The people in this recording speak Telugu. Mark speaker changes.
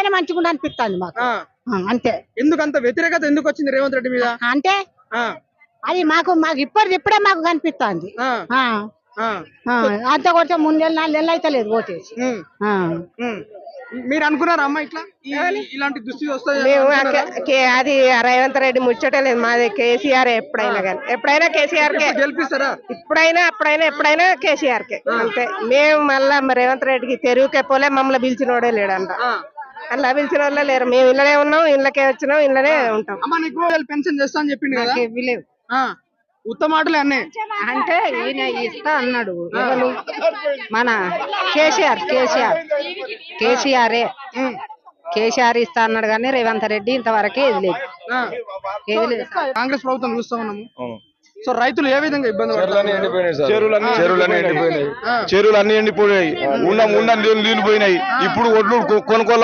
Speaker 1: అయితేనే మంచిగా అనిపిస్తుంది మాకు. అంతే.
Speaker 2: ఎందుకు అంత వ్యతిరేకత ఎందుకు వచ్చింది రేవంత్ రెడ్డి మీద?
Speaker 1: అంటే అది మాకు ఇప్పుడే మాకు కనిపిస్తుంది. అంత కొడితే 3 నెలలు 4 నెలలు అయితే లేదు ఓటేసి.
Speaker 2: మీరు అనుకున్నారా అమ్మ ఇట్లా ఇలాంటి దుస్థితి వస్తుంది?
Speaker 3: అది రేవంత్ రెడ్డి ముచ్చటే లేదు, మాది కేసీఆర్. ఎప్పుడైనా కానీ ఎప్పుడైనా కేసీఆర్ కే
Speaker 2: గెలిపిస్తారా?
Speaker 3: ఎప్పుడైనా కేసీఆర్ కే అంతే. మేము మళ్ళా రేవంత్ రెడ్డికి తెరుగుకే పోలే, మమ్మల్ని పిలిచినోడే లేడంట. అలా పిలిచిన వాళ్ళే లేరు. మేము ఇళ్ళనే ఉన్నాం, ఇళ్ళకే వచ్చినాం, ఇళ్ళనే ఉంటాం.
Speaker 2: అమ్మ నీకు పెన్షన్ చేస్తా అని చెప్పింది కదా?
Speaker 3: లేవు.
Speaker 2: ఉత్తమ మాటలే అన్నీ
Speaker 3: అంటే ఈయన ఇస్తా అన్నాడు మన కేసీఆర్ ఇస్తా అన్నాడు కానీ రేవంత్ రెడ్డి ఇంతవరకు ఏది లేదు.
Speaker 2: కాంగ్రెస్ ప్రభుత్వం చూస్తా ఉన్నాము. సో రైతులు ఏ విధంగా ఇబ్బంది
Speaker 4: చెరువులు అన్ని ఎండిపోయినాయి. ఉన్న నీళ్లు పోయినాయి. ఇప్పుడు ఒడ్లు కొనుక్కోవాలి.